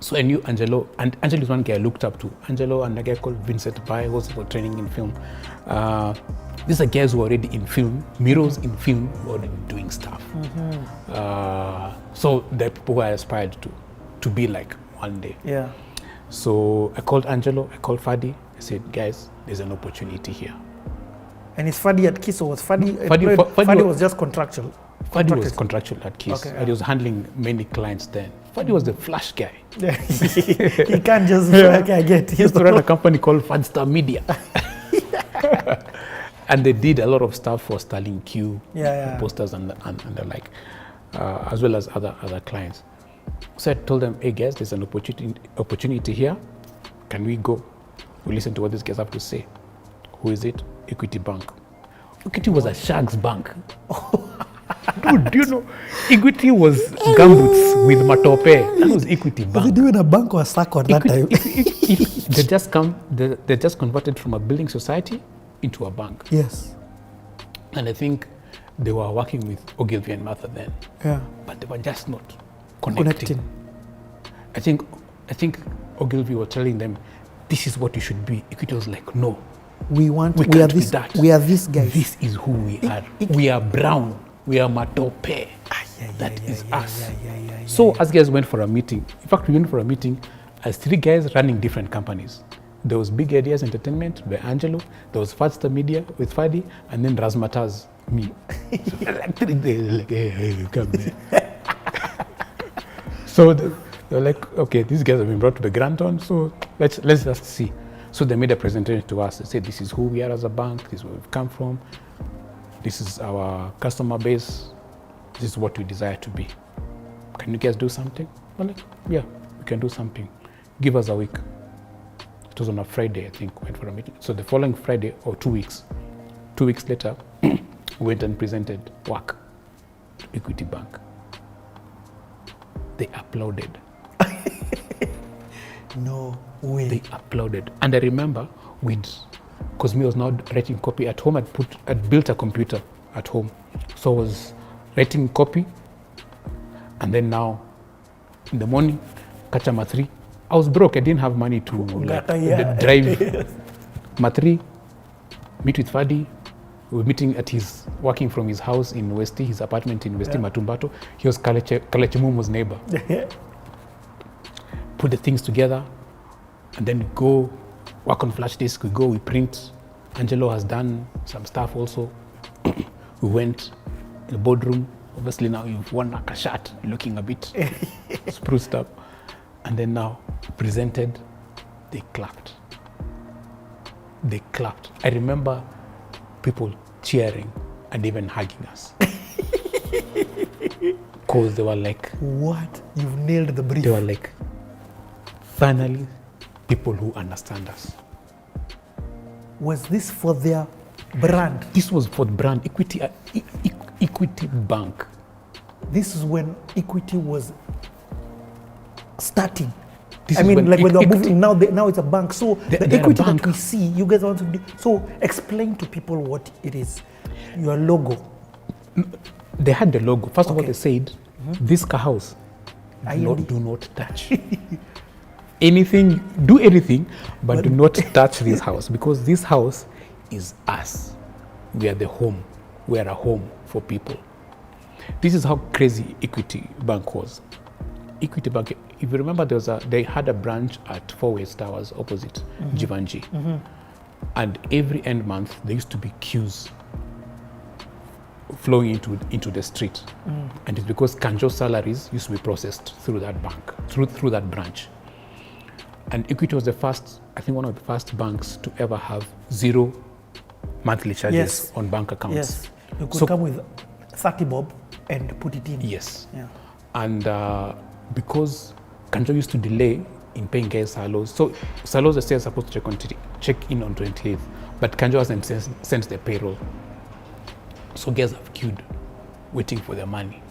So I knew Angelo, and Angelo is one guy I looked up to. Angelo and a guy called Vincent Bai, who was for training in film. These are guys who are already in film, Miros in film, who are already doing stuff. So they're people who I aspired to be like one day. Yeah. So I called Angelo, I called Fadi. I said, guys, there's an opportunity here. And is Fadi at KISS, or was Fadi was just contractual? Fadi was contractual at KISS. Okay, He was handling many clients then. Fadi was the flash guy. He can't just, okay, I get it. He used to run a company called Fadstar Media. And they did a lot of stuff for Starling Q, posters and the like, as well as other clients. So I told them, hey guys, there's an opportunity here. Can we go? We listen to what these guys have to say. Who is it? Equity Bank. Equity was a Sharks bank. Dude, do you know? Equity was gumboots with matope. That was Equity Bank. Was he doing a bank or a sack at that time? They just converted from a building society into a bank. Yes. And I think they were working with Ogilvy and Martha then. Yeah. But they were just not connecting. I think Ogilvy was telling them, this is what you should be. Equity was like, no. We are this guys. This is who we are. We are brown. We are matope. That is us. So us guys went for a meeting. In fact, we went for a meeting as 3 guys running different companies. There was Big Ideas Entertainment by Angelo. There was Fadstar Media with Fadi, and then Razmataz, me. So like 3 days, like, hey, come there. So they're like, okay, these guys have been brought to the Granton, so let's just see. So they made a presentation to us. They said, this is who we are as a bank. This is where we've come from. This is our customer base. This is what we desire to be. Can you guys do something? We're like, yeah, we can do something. Give us a week. It was on a Friday, I think, we went for a meeting. So the following Friday, or 2 weeks later, we went and presented work to Equity Bank. They applauded. No way. They applauded. And I remember because me was not writing copy at home, I'd built a computer at home. So I was writing copy, and then now in the morning, catch a Mathri. I was broke, I didn't have money to drive Mathri, meet with Fadi. We were meeting working from his house in Westi, his apartment in Westi, Matumbato. He was Kalechimumu's neighbor. Put the things together, and then we go work on flash disk. We print. Angelo has done some stuff also. We went in the boardroom. Obviously now you've worn like a shirt, looking a bit spruced up. And then now presented, they clapped. They clapped. I remember people cheering and even hugging us. Because they were like, what? You've nailed the brief. They were like, finally, people who understand us. Was this for their brand? This was for the brand, Equity Bank. This is when Equity was starting. When they were moving, now it's a bank. So the Equity that we see, you guys want to do. So explain to people what it is. Your logo. They had the logo. First of all, they said, this car house, do not touch. Do anything, but do not touch this house, because this house is us. We are the home. We are a home for people. This is how crazy Equity Bank was. Equity Bank, if you remember, they had a branch at 4 West Towers opposite Jivanji. And every end month, there used to be queues flowing into the street. And it's because Kanjo's salaries used to be processed through that bank, through that branch. And Equity was one of the first banks to ever have 0 monthly charges on bank accounts. Yes, you could come with 30 bob and put it in. Yes. Yeah. And because Kanjo used to delay in paying guys salos, so salos are still supposed to check in on 28th, but Kanjo hasn't sent their payroll. So guys have queued, waiting for their money,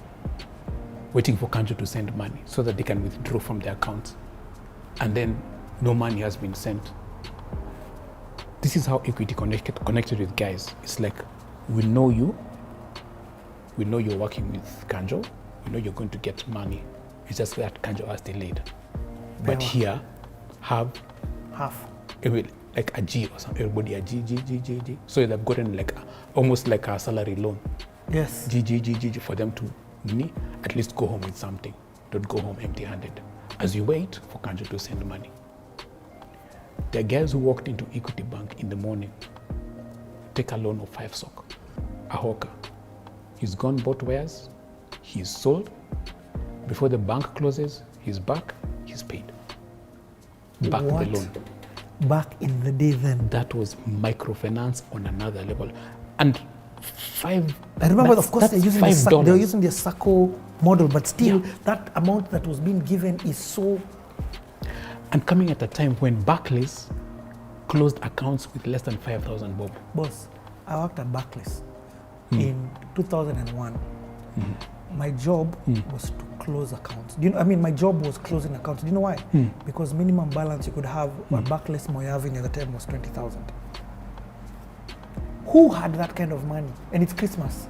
waiting for Kanjo to send money so that they can withdraw from their accounts. And then no money has been sent. This is how Equity connected with guys. It's like, we know you. We know you're working with Kanjo. We know you're going to get money. It's just that Kanjo has delayed. But here, have half. Like a G or something. Everybody a G. So they've gotten like almost like a salary loan. Yes. G for them to at least go home with something. Don't go home empty-handed. As you wait for country to send money. There are guys who walked into Equity Bank in the morning, take a loan of 5 SOC, a hawker. He's gone both wares, he's sold. Before the bank closes, he's back, he's paid. Back the loan. Back in the day then. That was microfinance on another level. And I remember, of course, they're using the SACCO model, but still, that amount that was being given is so. And coming at a time when Barclays closed accounts with less than 5,000 bob. Boss, I worked at Barclays in 2001. My job was to close accounts. My job was closing accounts. Do you know why? Because minimum balance you could have at Barclays Mwarv at the time was 20,000. Who had that kind of money? And it's Christmas.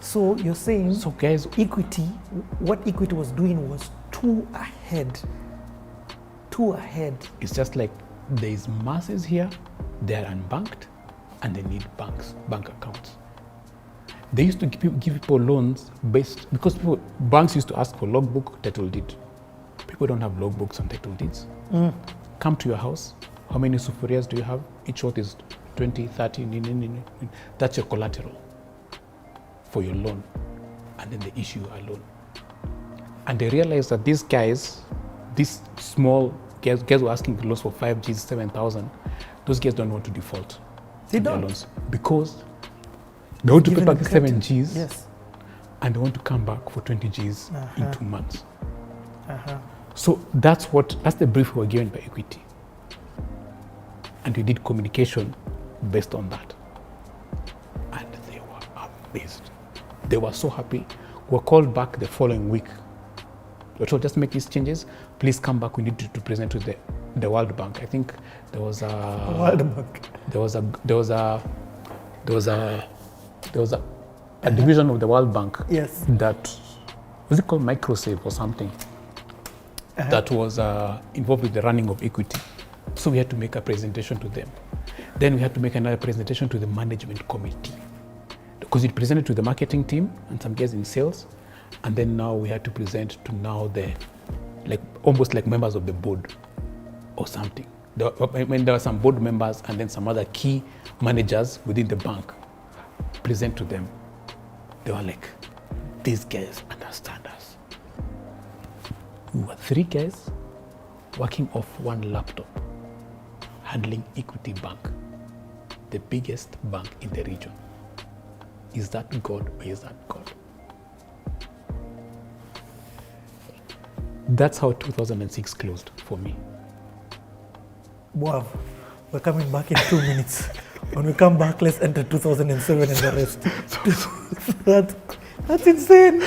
So you're saying, so guys, Equity, what Equity was doing was too ahead. It's just like there's masses here, they're unbanked, and they need bank accounts. They used to give people loans because banks used to ask for logbook, title deed. People don't have logbooks and title deeds. Come to your house, how many sufurias do you have? Each worth is 20, 30, that's your collateral for your loan. And then they issue a loan. And they realize that these guys, these small guys were asking loans for 5 Gs, 7,000. Those guys don't want to default. They don't. Loans because they want to pay back the 7 Gs. Yes. And they want to come back for 20 Gs in 2 months. So that's the brief we were given by Equity. And we did communication based on that. And they were amazed. They were so happy. We were called back the following week. We were told, just make these changes. Please come back. We need to present to the World Bank. I think there was a World Bank. There was a division of the World Bank. Yes. That was it called Microsave or something? That was involved with the running of Equity. So we had to make a presentation to them. Then we had to make another presentation to the management committee. Because it presented to the marketing team and some guys in sales. And then now we had to present to almost like members of the board or something. There were some board members and then some other key managers within the bank. Present to them. They were like, these guys understand us. We were 3 guys working off 1 laptop, handling Equity Bank, the biggest bank in the region. Is that God or is that God? That's how 2006 closed for me. Wow, we're coming back in 2 minutes. When we come back, let's enter 2007 and the rest. That's insane.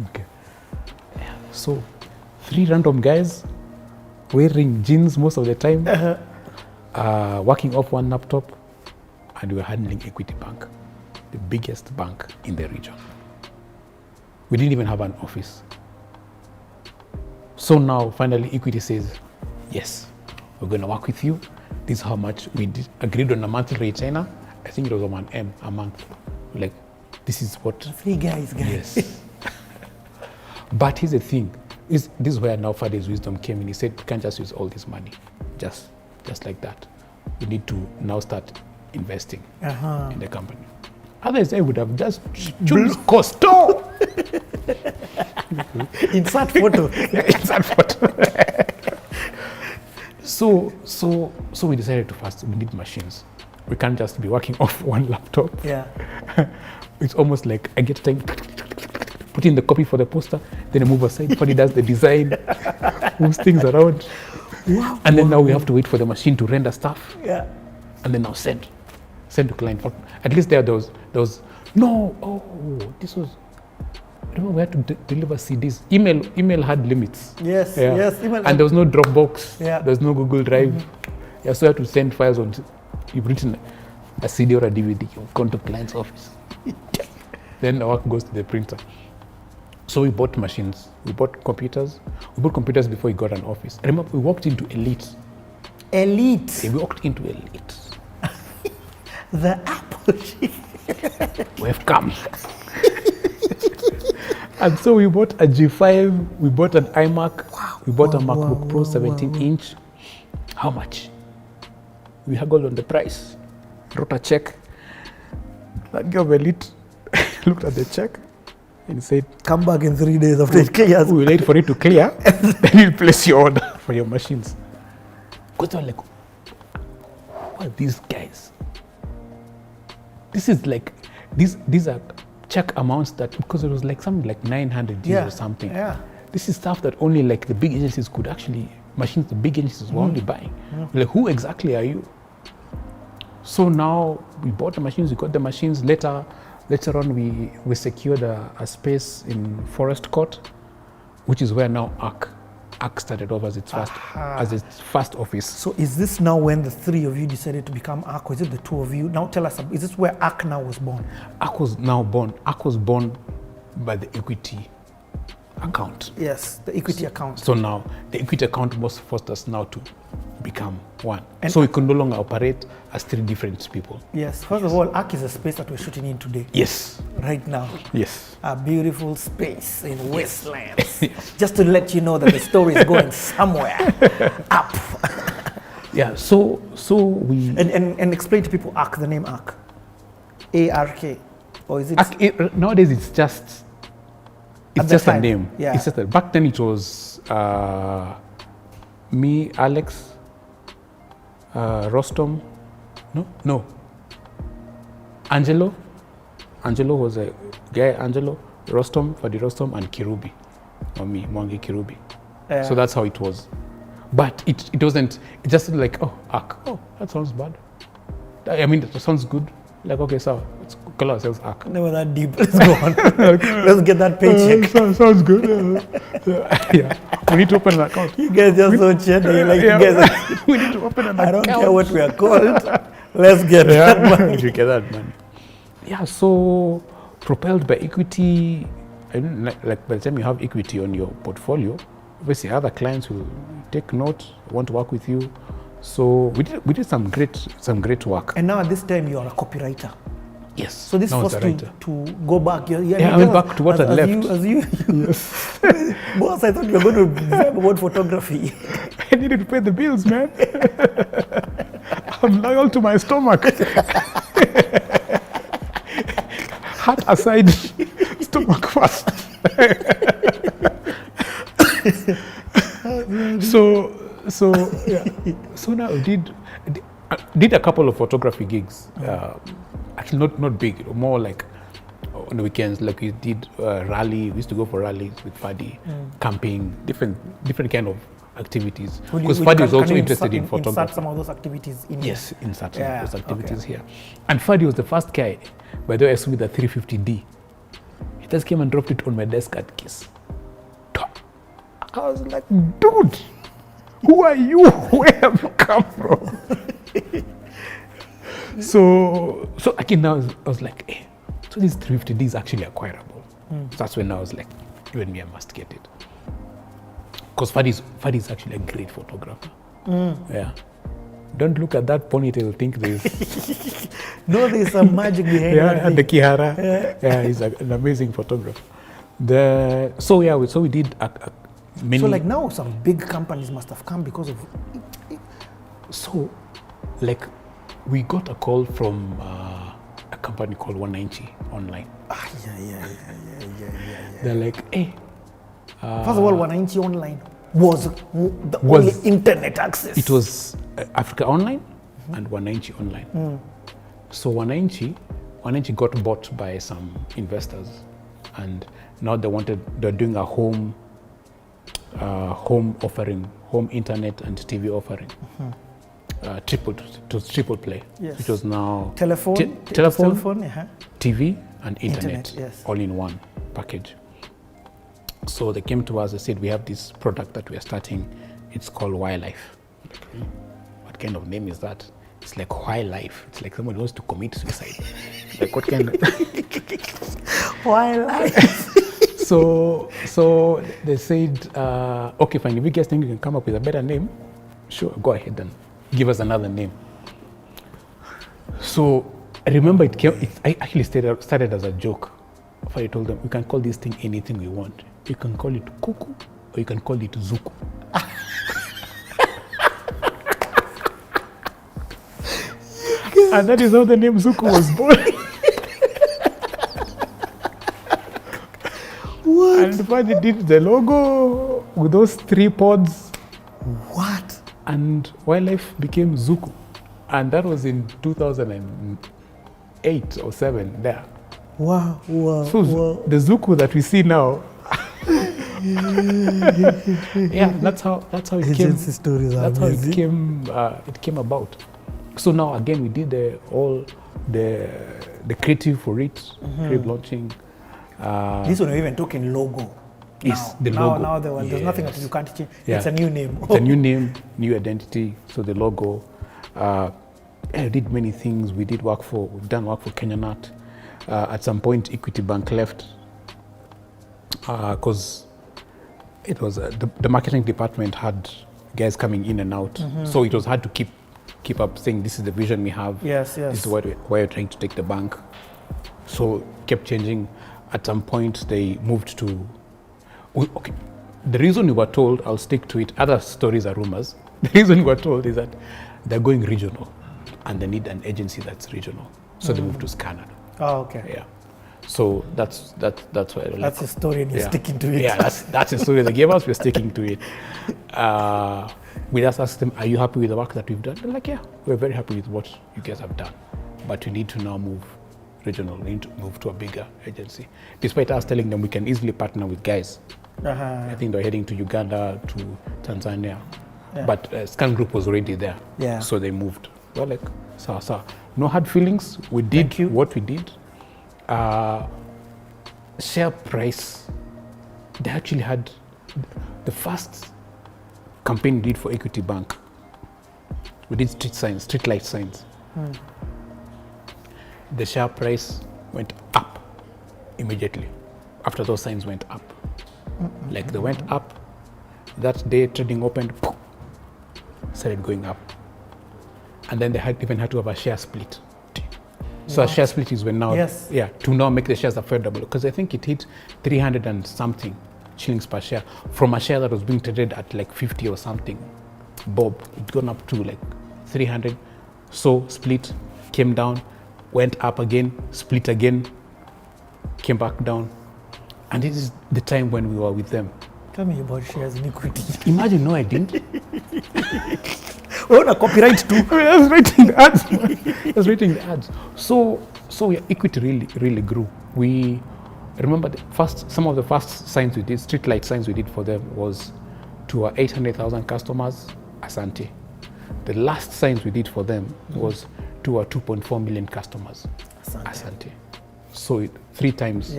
Okay. So, 3 random guys wearing jeans most of the time, working off 1 laptop, and we were handling Equity Bank, the biggest bank in the region. We didn't even have an office. So now, finally, Equity says, yes, we're going to work with you. This is how much we agreed on a monthly retainer. I think it was 1M a month. Like, this is what... 3 guys. Yes. But here's the thing. This is where now Father's wisdom came in. He said, we can't just use all this money, just like that. We need to now start investing in the company. Otherwise, I would have just choose Costo. Insert photo. Insert photo. So we decided to first, we need machines. We can't just be working off 1 laptop. Yeah. It's almost like I get time, put in the copy for the poster, then I move aside. Funny does the design, moves things around. Wow. And then now we have to wait for the machine to render stuff. Yeah. And then now send to client. At least there was this was, I remember we had to deliver CDs. Email had limits. Yes, yes. Email and there was no Dropbox. Yeah. There was no Google Drive. Yeah, so you had to send files on, you've written a CD or a DVD, you've gone to client's office. Then the work goes to the printer. So we bought machines, we bought computers. We bought computers before we got an office. I remember we walked into Elite. Elite? Yeah, we walked into Elite. The Apple. We have come. And so we bought a G5, we bought an iMac, we bought a MacBook Pro 17-inch. How much? We haggled on the price, wrote a check. That girl of Elite looked at the check and said, come back in 3 days after it clears. We'll wait for it to clear, then you'll place your order for your machines. Because they were like, what are these guys? This is like, these are check amounts that, because it was like something like 900 Gs or something. Yeah. This is stuff that only like the big agencies could actually, machines the big agencies were only buying. Like, who exactly are you? So now we bought the machines, we got the machines. Later on, we secured a space in Forest Court, which is where now ARK started off as its first office. So is this now when the three of you decided to become ARK, or is it the two of you? Now tell us, is this where ARK now was born? ARK was now born. ARK was born by the equity account. Yes, the equity account. So now the equity account was forced us now to become one. And so we could no longer operate as three different people. Yes, first of all, ARK is a space that we're shooting in today. Yes. Right now. Yes. A beautiful space in Wastelands. Yes. Just to let you know that the story is going somewhere up. Yeah, so we... And explain to people ARK, the name ARK. ARK. Or is it... ARK, nowadays it's just a name. Yeah. It's just back then it was me, Alex, Rostom, no, Angelo was a guy, Angelo, Rostom, Fadi Rostom, and Kirubi, or me, Mwangi Kirubi. So that's how it was. But it wasn't, it just like, oh, ARK, oh, that sounds bad. I mean, that sounds good. Like, okay, so let's call ourselves ARK. Never that deep. Let's go on. Let's get that paycheck. Sounds good. Yeah. We need to open an account. You guys are so chatty. Like, you guys we need to open an account. I don't care what we are called. Let's get that money. You get that money. Yeah, so propelled by equity, I mean, like by the time you have equity on your portfolio, obviously other clients will take note, want to work with you. So we did some great work. And now at this time you are a copywriter. Yes. So this forced to go back. I went back to what I left. Yes. Boss, I thought you were going to vibe about photography. I needed to pay the bills, man. I'm loyal to my stomach. Heart aside, stomach first. So now did a couple of photography gigs. Actually, not big, more like on the weekends. Like we did rally. We used to go for rallies with Fadi, camping, different kind of activities. Because Fadi was also interested in photography. Insert some of those activities in. Yes, insert some of those activities here. And Fadi was the first guy, by the way, I saw with a 350D. He just came and dropped it on my desk at Kiss. I was like, dude, who are you? Where have you come from? So again, now I was like, hey, so this 350D is actually acquirable. So that's when I was like, you and me, I must get it. Because Fadi is actually a great photographer. Yeah. Don't look at that ponytail, think there's... No, there's some magic behind that. And the Kihara. Yeah, he's an amazing photographer. So we did many... So like now some big companies must have come because of... So, like, we got a call from a company called 190 Online. Yeah. They're like, hey... First of all, 190 Online was the only internet access. It was Africa Online and 190 Online. So 190 got bought by some investors, and now they're doing a home offering, home internet and TV offering. Triple play. Yes. It was now telephone, TV and internet yes. all in one package. So they came to us, they said, we have this product that we are starting. It's called Wildlife. Like, what kind of name is that? It's like Wildlife. It's like someone wants to commit suicide. Like, what kind of... Wildlife. So they said, okay, fine. If you guys think you can come up with a better name, sure, go ahead and give us another name. So I remember I actually started as a joke. I told them, we can call this thing anything we want. You can call it Kuku, or you can call it Zuku. And that is how the name Zuku was born. What? And when they did the logo with those 3 pods. What? And wildlife became Zuku. And that was in 2008 or 7 there. Wow. So the Zuku that we see now. Yeah, that's how it came. Stories that's how it came about. So now again we did all the creative for it, creative launching. This one we're even talking logo. Yes, the logo. Now there's nothing that you can't change. Yeah. It's a new name. It's a new name, new identity. So the logo. I did many things. We've done work for KenyaNat. At some point, Equity Bank left because it was the marketing department had guys coming in and out. So it was hard to keep up saying this is the vision we have. Yes. This is where we're trying to take the bank. So kept changing. At some point, they moved to. Okay, the reason we were told, I'll stick to it. Other stories are rumors. The reason we were told is that they're going regional, and they need an agency that's regional. So they moved to Scanner. Oh, okay. Yeah. So that's why. That's a story, and you're sticking to it. Yeah, that's a story they gave us. We're sticking to it. We just asked them, "Are you happy with the work that we've done?" They're like, "Yeah, we're very happy with what you guys have done, but we need to now move regional. We need to move to a bigger agency." Despite us telling them we can easily partner with guys. I think they're heading to Uganda, to Tanzania, but Scan Group was already there. Yeah. So they moved. We're like, sawa. No hard feelings. We did what we did. Share price. They actually had the first campaign we did for Equity Bank. We did street light signs. The share price went up immediately after those signs went up. Like they went up. That day trading opened, started going up. And then they even had to have a share split. So a share split is when now, to now make the shares affordable. Because I think it hit 300 and something shillings per share from a share that was being traded at like 50 or something. Bob, it gone up to like 300. So split, came down, went up again, split again, came back down. And this is the time when we were with them. Tell me about shares in Equity. Imagine, no, I didn't. We're on a copyright too. I was writing the ads. So yeah, Equity really grew. We remember some of the first signs we did, street light signs we did for them was to our 800,000 customers, Asante. The last signs we did for them was to our 2.4 million customers, Asante. So 3 times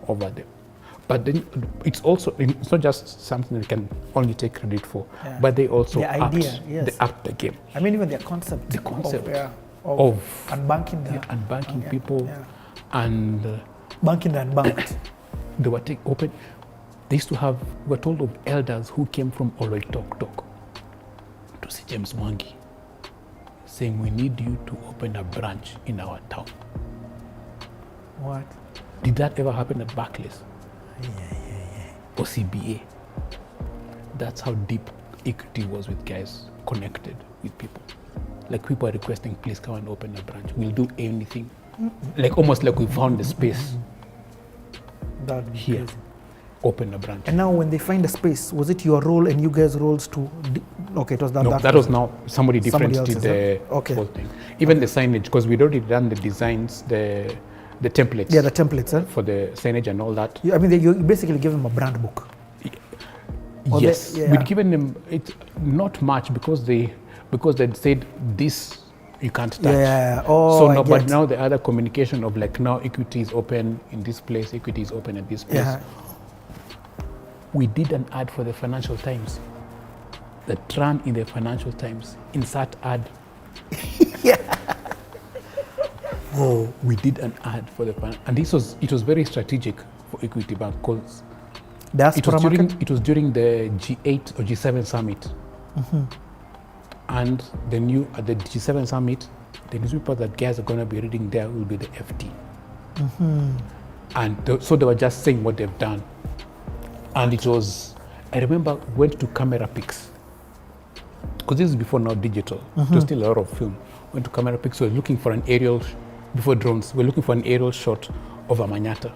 over them. But then it's not just something that we can only take credit for, but they also upped the game. I mean, even their concept. Of unbanking people and banking the unbanked. They were open. They used to have, we were told of elders who came from Oloitoktok to see James Mwangi, saying, "We need you to open a branch in our town." What? Did that ever happen at Barclays? Or CBA? That's how deep Equity was with guys connected with people. Like people are requesting, "Please come and open a branch. We'll do anything." Like almost like we found the space here. Open a branch. And now when they find a space, was it your role and you guys' roles to... Okay, it was that. No, that was now somebody different did the whole thing. Even the signage, because we'd already done the designs, the templates. Yeah, the templates, for the signage and all that. I mean, you basically give them a brand book. Yes, we'd given them it not much because they'd said this you can't touch. Yeah. Oh, so but now the other communication of like now Equity is open in this place, Equity is open at this place. Yeah. We did an ad for the Financial Times. That ran in the Financial Times. Insert ad. Oh, we did an ad for the and it was very strategic for Equity Bank because Diaspora market? It was during the G8 or G7 summit. And they knew at the G7 summit, the newspaper that guys are going to be reading there will be the FT. And so they were just saying what they've done. And it was, I remember, went to camera pics. Because this is before now digital. It was still a lot of film. Went to camera pics, we were looking for an aerial, before drones, we were looking for an aerial shot over Manyata.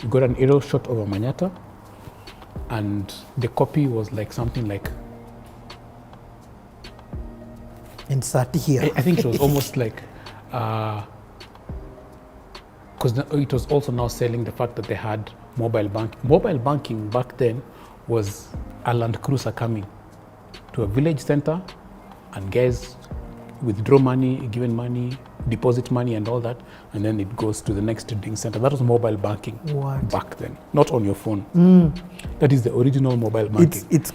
We got an aerial shot over Manyata, and the copy was like something like, insert here. I think it was almost like, because it was also now selling the fact that they had mobile banking. Mobile banking back then was a Land Cruiser coming to a village center, and guys withdraw money, given money, deposit money and all that, and then it goes to the next trading center. That was mobile banking back then, not on your phone. That is the original mobile banking. It's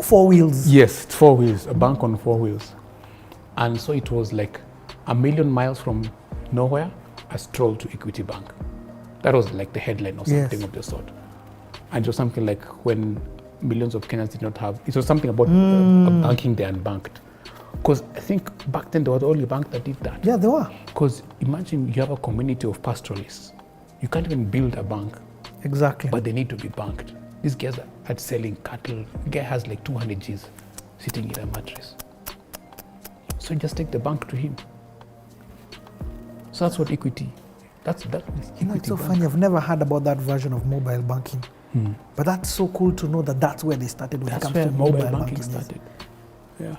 4 wheels. Yes, it's 4 wheels, a bank on 4 wheels. And so it was like 1,000,000 miles from nowhere, a stroll to Equity Bank. That was like the headline or something of the sort. And it was something like when millions of Kenyans did not have, it was something about banking the unbanked. Because I think back then they were the only bank that did that. Yeah, they were. Because imagine you have a community of pastoralists. You can't even build a bank. Exactly. But they need to be banked. These guys are selling cattle. The guy has like 200 Gs sitting in a mattress. So you just take the bank to him. So that's what Equity, that's Equity it's so Bank. funny, I've never heard about that version of mobile banking. But that's so cool to know that that's where they started when it comes to mobile banking. Started. Yeah.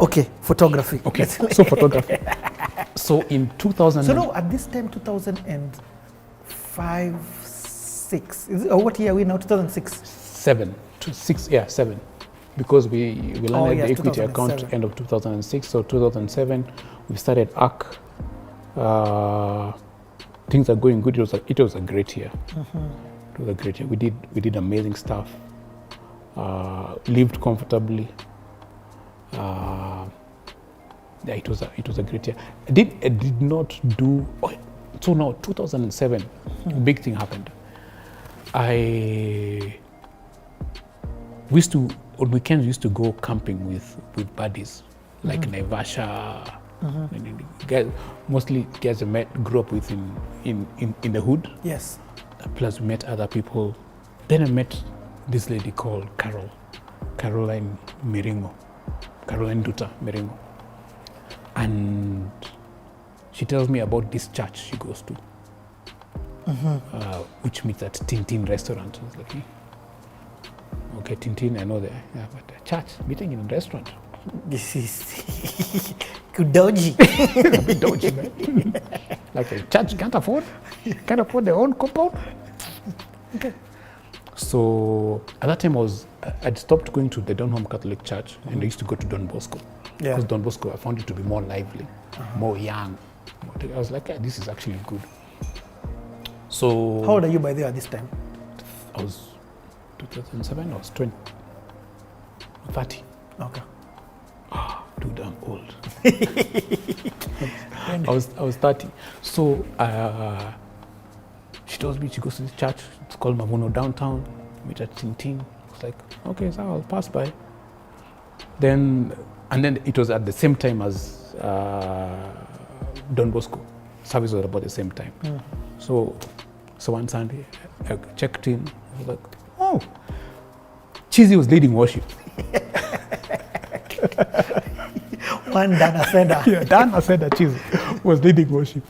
Okay, photography. Okay, so photography. So in 2000. So no, at this time, 2005, 6. What year are we now? 2006. 7. 7. Because we landed the Equity account end of 2006. So 2007, we started ARK. Things are going good. It was a great year. It was a great year. We did amazing stuff. Lived comfortably. It was a great year. I did not do. So now 2007, a big thing happened. We used to, on weekends, we used to go camping with buddies, like Naivasha. Guys, mostly guys I grew up with in the hood. Yes. Plus we met other people. Then I met this lady called Caroline Duta Miringo. And she tells me about this church she goes to, which meets at Tintin restaurant. I was like, okay, Tintin, I know that. Yeah, but a church meeting in a restaurant. This is dodgy. A bit dodgy, man. Like a church can't afford their own compound. Okay. So at that time I'd stopped going to the Donholm Catholic Church and I used to go to Don Bosco. Because Don Bosco I found it to be more lively, more young. I was like, this is actually good. So how old are you by there at this time? I was 2007, I was 30. Okay. Too damn old. I was 30. So she tells me she goes to this church. It's called Mavuno downtown. Meet at Tintin. I was like, okay, so I'll pass by. And then it was at the same time as Don Bosco. Service was about the same time. So one Sunday, I checked in. I was like, oh, Cheesy was leading worship. One Dana Seda. Yeah, Dana Seda Cheesy was leading worship.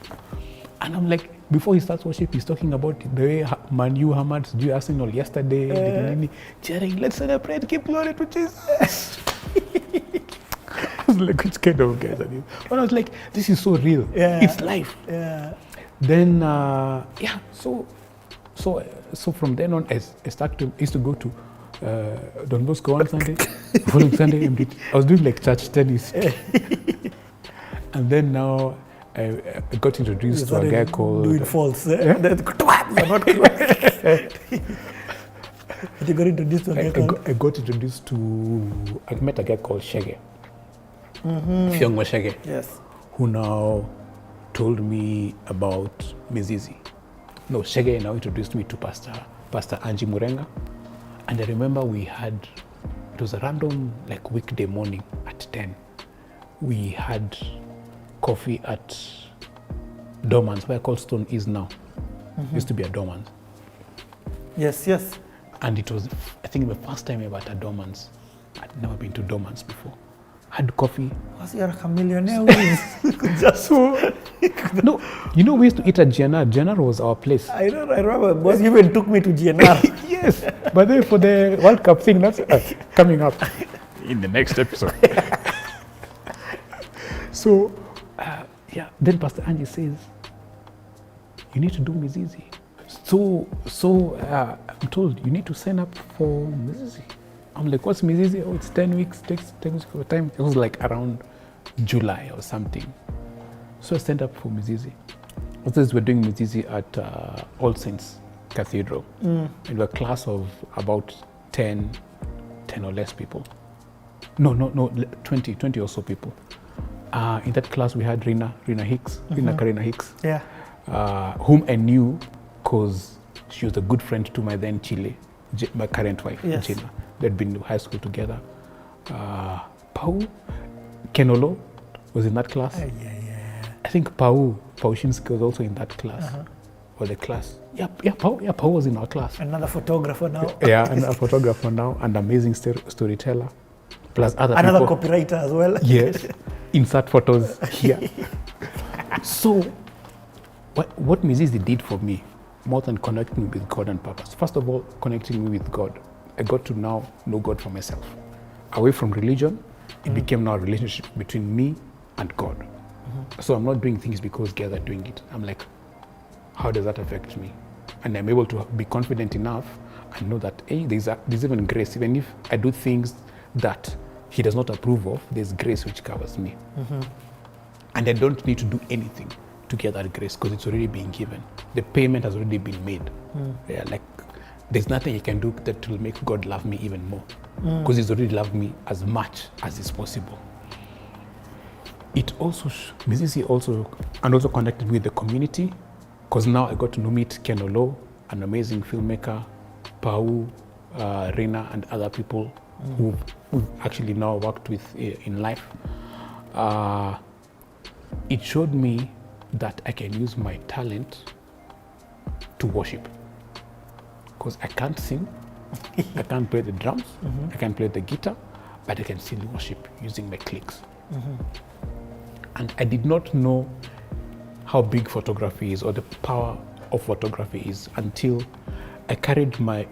And I'm like, before he starts worship, he's talking about the way Man U hammered Arsenal yesterday. Cheering, let's celebrate, give glory to Jesus. I was like, which kind of guys are these? But I was like, this is so real. Yeah. It's life. Yeah. Then, so from then on, I used to go to Don Bosco one Sunday. Following Sunday, I was doing like church tennis. And then now, I got introduced to a guy called... Doing false. You're not close. You got introduced to a guy called... I met a guy called Shege. Fyongwa Shege. Yes. Who now told me about Mizizi. No, Shege now introduced me to Pastor Pastor Angie Murenga. And I remember it was a random like weekday morning at 10. We had coffee at Dormans, where Coldstone is now. Used to be a Dormans. Yes, yes. And it was, I think, the first time ever at Dormans. I'd never been to Dormans before. Had coffee. Was you a millionaire? Just so. No, you know, we used to eat at GNR. GNR was our place. I remember. Boss even took me to GNR. Yes, but then for the World Cup thing, that's coming up in the next episode. So, then Pastor Angie says, you need to do Mizizi. So I'm told you need to sign up for Mizizi. I'm like, what's Mizizi? Oh, it's 10 weeks, takes 10 weeks of time. It was like around July or something. So I signed up for Mizizi. Also, we're doing Mizizi at All Saints Cathedral. And we're a class of about 10 or less people. No, 20 or so people. In that class, we had Karina Hicks, whom I knew because she was a good friend to my then Chile, my current wife, Gina. They'd been to high school together. Pau Kenolo was in that class. I think Pau Shinsky was also in that class. Or the class. Pau was in our class. Another photographer now. Another photographer now, and amazing storyteller. Plus another people. Copywriter as well. Yes. Insert photos here. So, what Mizizi did for me, more than connecting me with God and purpose, first of all, connecting me with God. I got to now know God for myself. Away from religion, it became now a relationship between me and God. So I'm not doing things because God are doing it. I'm like, how does that affect me? And I'm able to be confident enough and know that, hey, there's even grace. Even if I do things that He does not approve of, there's grace which covers me. And I don't need to do anything to get that grace because it's already been given. The payment has already been made. Like there's nothing you can do that will make God love me even more because He's already loved me as much as is possible. It also, Mizizi also connected with the community because now I got to meet Ken Olo, an amazing filmmaker, Pau, Rena, and other people who've actually now worked with in life. It showed me that I can use my talent to worship. Because I can't sing, I can't play the drums, I can't play the guitar, but I can still worship using my clicks. And I did not know how big photography is or the power of photography is until I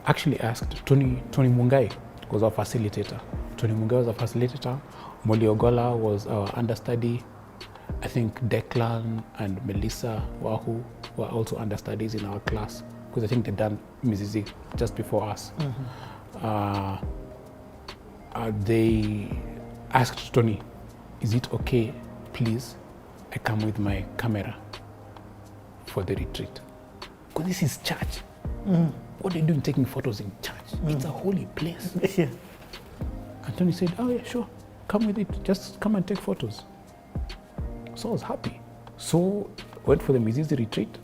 actually asked Tony Mungai was our facilitator. Tony Mungai was our facilitator. Molly Ogola was our understudy. I think Declan and Melissa Wahu were also understudies in our class because I think they'd done Mizizi just before us. They asked Tony, is it okay, please, I come with my camera for the retreat? Because this is church. What are you doing taking photos in church? It's a holy place. And Tony said, oh yeah, sure, come with it. Just come and take photos. So I was happy. So went for the Mizizi retreat.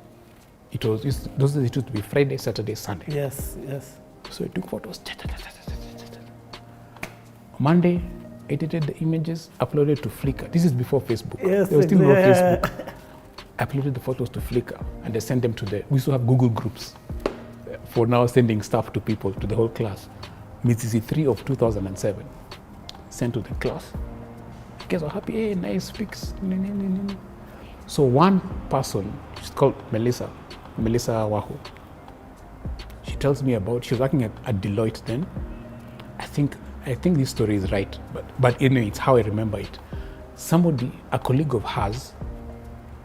Those days it used to be Friday, Saturday, Sunday. Yes. So I took photos. Monday, edited the images, uploaded to Flickr. This is before Facebook. Yes, there was still no Facebook. I uploaded the photos to Flickr and I sent them we used to have Google groups for now sending stuff to people, to the whole class. Mizizi 3 of 2007. Sent to the class. Guys were happy, hey, nice pics. So one person, she's called Melissa Wahu. She tells me she was working at Deloitte then. I think this story is right, but anyway, it's how I remember it. A colleague of hers,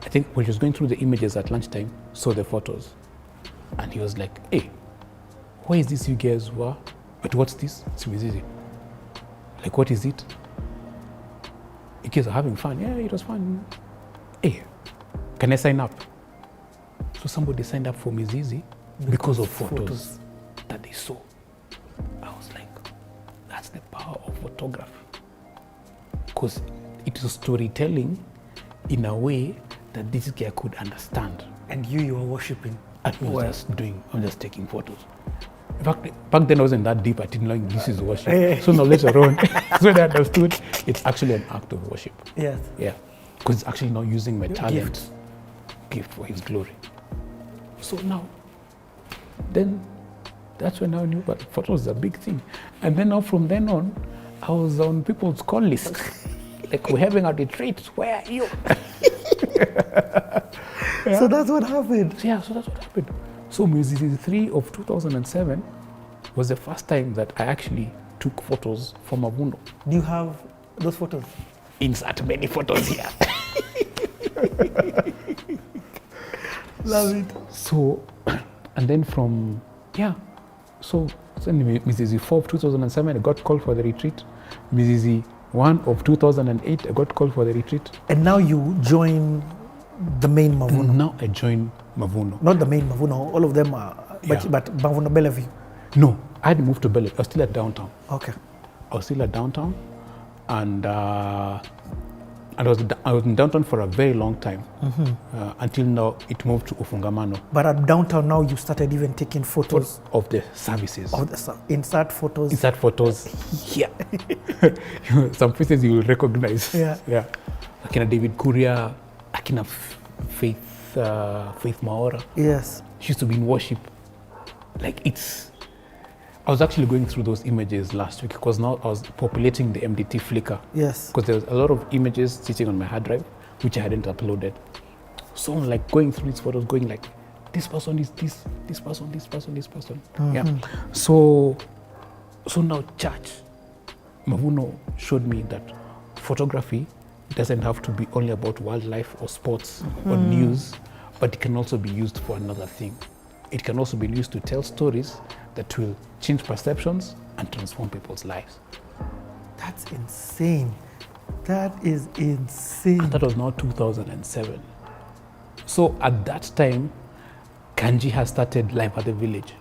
I think when she was going through the images at lunchtime, saw the photos. And he was like, hey, why is this you guys were? But what's this? It's Mizizi. Like, what is it? You guys are having fun. Yeah, it was fun. Hey, can I sign up? So somebody signed up for Mizizi because of photos that they saw. I was like, that's the power of photography. Because it is storytelling in a way that this guy could understand. And you were worshiping. And I was I'm just taking photos. In fact, back then I wasn't that deep. I didn't know this is worship. So now later on, so I understood it's actually an act of worship. Yes. Yeah. Because it's actually not using my talent, gift for His glory. So now, then that's when I knew that photos is a big thing. And then now from then on, I was on people's call list. Like, we're having a retreat. Where are you? Yeah. So that's what happened. Yeah, so that's what happened. So Mwezi 3 of 2007 was the first time that I actually took photos for Mavuno. Do you have those photos? Insert many photos here. Love it. So, and then from, so in Mwezi 4 of 2007, I got called for the retreat. Mwezi 1 of 2008, I got called for the retreat. And now you join the main Mavuno? Now I join Mavuno. Not the main Mavuno, all of them are, but Mavuno Bellevue? No, I had moved to Bellevue. I was still at downtown. Okay. I was still at downtown, and I was in downtown for a very long time, until now it moved to Ufungamano. But at downtown now you started even taking photos of the services. Insert photos. Insert photos here. Some faces you will recognize. Yeah. Akina David Kuria, Akina Faith Maora. Yes. She used to be in worship. I was actually going through those images last week because now I was populating the MDT Flickr. Yes. Because there was a lot of images sitting on my hard drive, which I hadn't uploaded. So I'm like going through these photos, going like, this person is this person. Yeah. So now church, Mavuno showed me that photography doesn't have to be only about wildlife or sports or news, but it can also be used for another thing. It can also be used to tell stories that will change perceptions and transform people's lives. That's insane. That is insane. And that was now 2007. So at that time, Kanji has started Live at the Village.